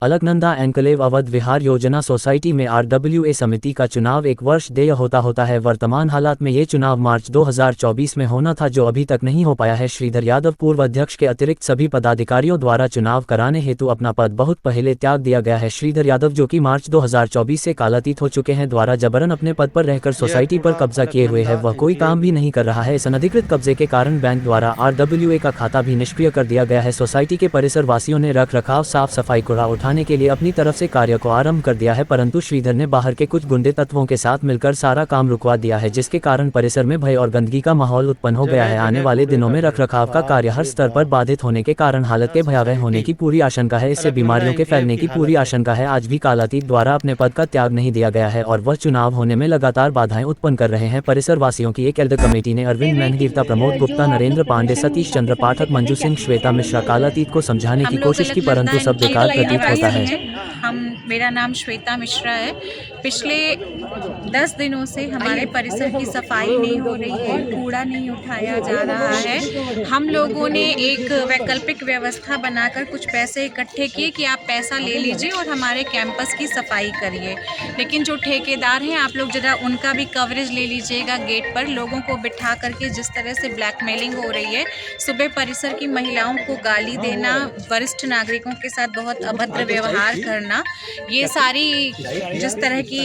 Alaknanda enclave Awadh विहार योजना society में RWA समिति का चुनाव 1 वर्ष देय होता है। वर्तमान हालात में ये चुनाव मार्च 2024 में होना था, जो अभी तक नहीं हो पाया है। श्रीधर यादव पूर्व अध्यक्ष के अतिरिक्त सभी पदाधिकारियों द्वारा चुनाव कराने हेतु अपना पद बहुत पहले त्याग दिया गया है। श्रीधर यादव, जो कि मार्च 2024 से कालातीत हो चुके हैं, द्वारा जबरन अपने पद पर रहकर सोसाइटी पर कब्जा किए हुए है। वह कोई काम भी नहीं कर रहा है। इस अनधिकृत कब्जे के कारण बैंक द्वारा RWA का खाता भी निष्क्रिय कर दिया गया है। सोसाइटी के परिसर वासियों ने रख रखाव, साफ सफाई, कूड़ा उठाने के लिए अपनी तरफ से कार्य को आरंभ कर दिया है, परंतु श्रीधर ने बाहर के कुछ गुंडे तत्वों के साथ मिलकर सारा काम रुकवा दिया है, जिसके कारण परिसर में भय और गंदगी का माहौल उत्पन्न हो गया है। आने वाले दिनों में रखरखाव का कार्य हर स्तर पर बाधित होने के कारण हालत के भयावह होने की पूरी आशंका है। इससे बीमारियों के फैलने की पूरी आशंका है। आज भी कालातीत द्वारा अपने पद का त्याग नहीं दिया गया है और वह चुनाव होने में लगातार बाधाएं उत्पन्न कर रहे हैं। परिसर वासियों की एक एल्डर कमेटी ने अरविंद मेहगीरता, प्रमोद गुप्ता, नरेंद्र पांडे, सतीश चंद्र पाठक, मंजू सिंह, श्वेता मिश्रा कालातीत को समझाने की कोशिश की, परंतु सब बेकार प्रतीत होता है। मेरा नाम श्वेता मिश्रा है। पिछले 10 दिनों से हमारे परिसर की सफाई नहीं हो रही है, कूड़ा नहीं उठाया जा रहा है। हम लोगों ने एक वैकल्पिक व्यवस्था बनाकर कुछ पैसे इकट्ठे किए कि आप पैसा ले लीजिए और हमारे कैंपस की सफाई करिए, लेकिन जो ठेकेदार हैं, आप लोग जरा उनका भी कवरेज ले लीजिएगा। गेट पर लोगों को बिठा करके जिस तरह से ब्लैकमेलिंग हो रही है, सुबह परिसर की महिलाओं को गाली देना, वरिष्ठ नागरिकों के साथ बहुत अभद्र व्यवहार करना, ये सारी जिस तरह की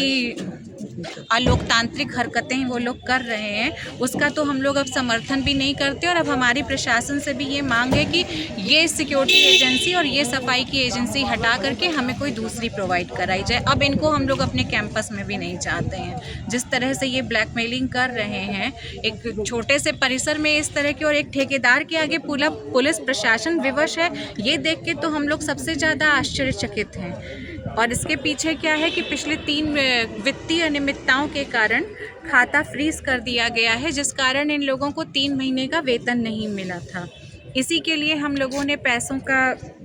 अलोकतांत्रिक हरकतें वो लोग कर रहे हैं, उसका तो हम लोग अब समर्थन भी नहीं करते। और अब हमारी प्रशासन से भी ये मांग है कि ये सिक्योरिटी एजेंसी और ये सफाई की एजेंसी हटा करके हमें कोई दूसरी प्रोवाइड कराई जाए। अब इनको हम लोग अपने कैंपस में भी नहीं चाहते हैं। जिस तरह से ये ब्लैकमेलिंग कर रहे हैं, एक छोटे से परिसर में इस तरह के, और एक ठेकेदार के आगे पूरा पुलिस प्रशासन विवश है, ये देख के तो हम लोग सबसे ज़्यादा आश्चर्यचकित हैं। और इसके पीछे क्या है कि पिछले 3 वित्तीय अनियमितताओं के कारण खाता फ्रीज कर दिया गया है, जिस कारण इन लोगों को 3 महीने का वेतन नहीं मिला था। इसी के लिए हम लोगों ने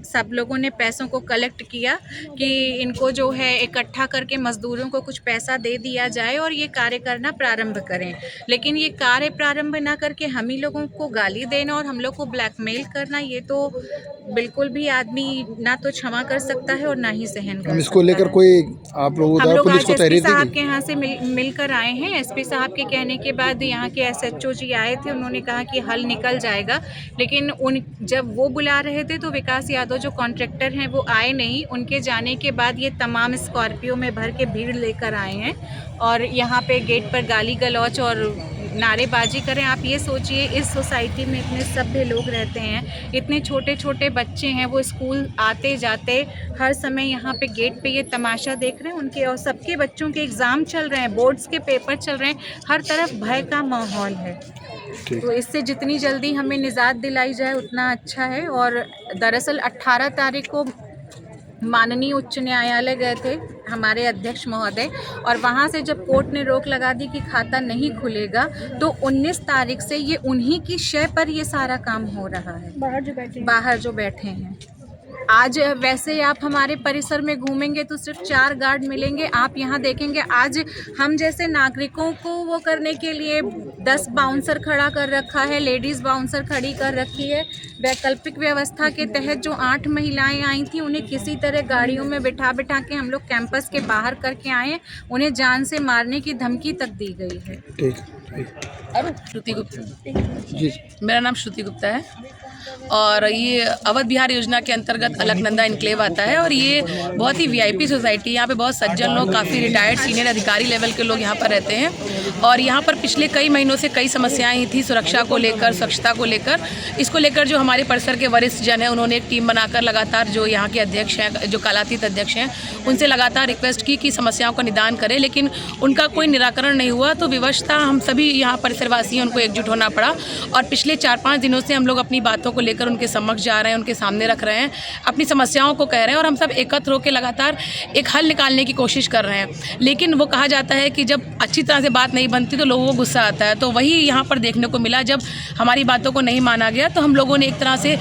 सब लोगों ने पैसों को कलेक्ट किया कि इनको जो है इकट्ठा करके मजदूरों को कुछ पैसा दे दिया जाए और ये कार्य करना प्रारंभ करें। लेकिन ये कार्य प्रारंभ ना करके हम ही लोगों को गाली देना और हम लोग को ब्लैकमेल करना, ये तो बिल्कुल भी आदमी ना तो क्षमा कर सकता है और ना ही सहन कर सकता है। इसको लेकर कोई आप लोगों हम लोग पुलिस आज को SP साहब के यहाँ से मिलकर आए हैं। SP साहब के कहने के बाद यहाँ के SHO जी आए थे, उन्होंने कहा कि हल निकल जाएगा, लेकिन जब वो बुला रहे थे तो विकास यादव जो कॉन्ट्रैक्टर हैं वो आए नहीं। उनके जाने के बाद ये तमाम स्कॉर्पियो में भर के भीड़ लेकर आए हैं और यहाँ पे गेट पर गाली गलौच और नारेबाजी करें। आप ये सोचिए, इस सोसाइटी में इतने सभ्य लोग रहते हैं, इतने छोटे छोटे बच्चे हैं, वो स्कूल आते जाते हर समय यहाँ पे गेट पे ये तमाशा देख रहे हैं उनके, और सबके बच्चों के एग्ज़ाम चल रहे हैं, बोर्ड्स के पेपर चल रहे हैं, हर तरफ भय का माहौल है। तो इससे जितनी जल्दी हमें निजात दिलाई जाए उतना अच्छा है। और दरअसल 18 तारीख को माननीय उच्च न्यायालय गए थे हमारे अध्यक्ष महोदय, और वहाँ से जब कोर्ट ने रोक लगा दी कि खाता नहीं खुलेगा, तो 19 तारीख से ये उन्हीं की शय पर ये सारा काम हो रहा है, बाहर जो बैठे हैं। आज वैसे आप हमारे परिसर में घूमेंगे तो सिर्फ 4 गार्ड मिलेंगे। आप यहाँ देखेंगे आज हम जैसे नागरिकों को वो करने के लिए 10 बाउंसर खड़ा कर रखा है, लेडीज़ बाउंसर खड़ी कर रखी है। वैकल्पिक व्यवस्था के तहत जो 8 महिलाएं आई थी, उन्हें किसी तरह गाड़ियों में बिठा के हम लोग कैंपस के बाहर करके आए हैं। उन्हें जान से मारने की धमकी तक दी गई है। श्रुति गुप्ता जी, मेरा नाम श्रुति गुप्ता है और ये अवध विहार योजना के अंतर्गत अलकनंदा एन्क्लेव आता है। और ये बहुत ही VIP सोसाइटी है। यहाँ पे बहुत सज्जन लोग, काफ़ी रिटायर्ड सीनियर अधिकारी लेवल के लोग यहाँ पर रहते हैं। और यहाँ पर पिछले कई महीनों से कई समस्याएं ही थी, सुरक्षा को लेकर, स्वच्छता को लेकर। इसको लेकर जो हमारे परिसर के वरिष्ठ जन हैं, उन्होंने एक टीम बनाकर लगातार, जो यहाँ के अध्यक्ष हैं, जो कालातीत अध्यक्ष हैं, उनसे लगातार रिक्वेस्ट की कि समस्याओं का निदान करें, लेकिन उनका कोई निराकरण नहीं हुआ। तो विवशता हम सभी यहाँ परिसरवासी हैं, उनको एकजुट होना पड़ा। और पिछले 4-5 दिनों से हम लोग अपनी बातों को लेकर उनके समक्ष जा रहे हैं, उनके सामने रख रहे हैं, अपनी समस्याओं को कह रहे हैं, और हम सब एकत्र होकर लगातार एक हल निकालने की कोशिश कर रहे हैं। लेकिन वो कहा जाता है कि जब अच्छी तरह से बात नहीं बनती तो लोगों को गुस्सा आता है। तो वही यहाँ पर देखने को मिला। जब हमारी बातों को नहीं माना गया तो हम लोगों ने एक तरह से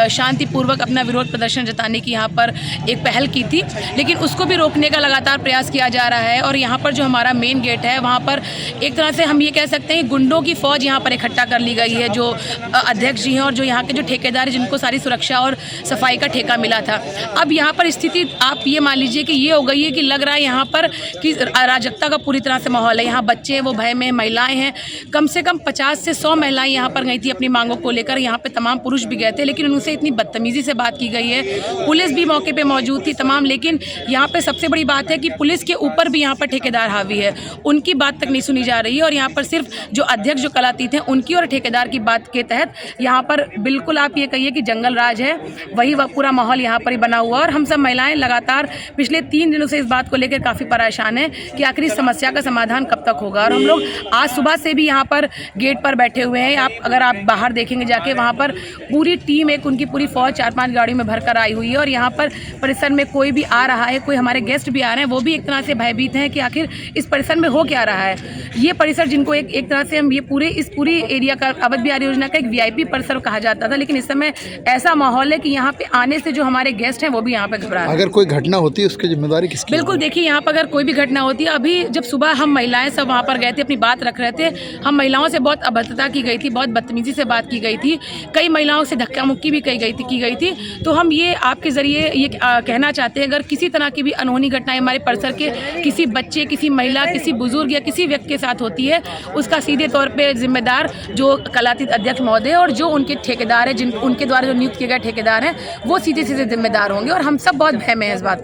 शांतिपूर्वक अपना विरोध प्रदर्शन जताने की यहाँ पर एक पहल की थी, लेकिन उसको भी रोकने का लगातार प्रयास किया जा रहा है। और यहाँ पर जो हमारा मेन गेट है, वहाँ पर एक तरह से हम ये कह सकते हैं गुंडों की फौज यहाँ पर इकट्ठा कर ली गई है। जो अध्यक्ष अध्यक्ष जी हैं और जो यहाँ के जो ठेकेदार हैं जिनको सारी सुरक्षा और सफाई का ठेका मिला था। अब यहाँ पर स्थिति आप ये मान लीजिए कि ये हो गई है कि लग रहा है यहाँ पर कि अराजकता का पूरी तरह से माहौल है। यहाँ बच्चे हैं वो भय में, महिलाएं हैं, कम से कम 50 से 100 महिलाएं यहाँ पर गई थी अपनी मांगों को लेकर। यहाँ पे तमाम पुरुष भी गए थे, लेकिन उनसे इतनी बदतमीजी से बात की गई है। पुलिस भी मौके पे मौजूद थी तमाम, लेकिन यहाँ पे सबसे बड़ी बात है कि पुलिस के ऊपर भी यहाँ पर ठेकेदार हावी है, उनकी बात तक नहीं सुनी जा रही है। और यहाँ पर सिर्फ जो अध्यक्ष जो कलातीत हैं उनकी और ठेकेदार की बात के तहत यहाँ पर बिल्कुल आप ये कहिए कि जंगल राज है, वही पूरा माहौल यहाँ पर ही बना हुआ। और हम सब महिलाएं लगातार पिछले 3 दिनों से इस बात को लेकर काफ़ी परेशान हैं कि आखिर इस समस्या का समाधान कब तक होगा। और हम लोग आज सुबह से भी यहाँ पर गेट पर बैठे हुए हैं। अगर आप बाहर देखेंगे जाके, वहाँ पर पूरी टीम, एक उनकी पूरी फौज 4-5 गाड़ियों में भरकर आई हुई है। और यहाँ पर परिसर में कोई भी आ रहा है, कोई हमारे गेस्ट भी आ रहे हैं, वो भी एक तरह से भयभीत हैं कि आखिर इस परिसर में हो क्या रहा है। ये परिसर जिनको एक तरह से हम ये पूरी एरिया का अवध बिहार योजना का एक VIP परिसर कहा जाता था, लेकिन इस समय ऐसा माहौल है कि यहाँ पे आने से जो हमारे गेस्ट हैं वो भी यहाँ पे घबरा रहे हैं। अगर कोई घटना होती है उसकी जिम्मेदारी किसकी? बिल्कुल, देखिए यहाँ पर अगर कोई भी घटना होती है, अभी जब सुबह हम महिलाएं सब वहाँ पर गए थे, अपनी बात रख रहे थे, हम महिलाओं से बहुत अभद्रता की गई थी, बहुत बदतमीजी से बात की गई थी, कई महिलाओं से धक्का मुक्की भी की गई थी। तो हम ये आपके ज़रिए ये कहना चाहते हैं, अगर किसी तरह की भी अनहोनी घटनाएं हमारे परिसर के किसी बच्चे, किसी महिला, किसी बुजुर्ग या किसी व्यक्ति के साथ होती है, उसका सीधे तौर पे जिम्मेदार जो कलातीत अध्यक्ष महोदय और जो उनके ठेकेदार हैं, उनके द्वारा जो नियुक्त किए गए ठेकेदार हैं, वो सीधे जिम्मेदार होंगे। और हम सब बहुत भय में हैं इस बात।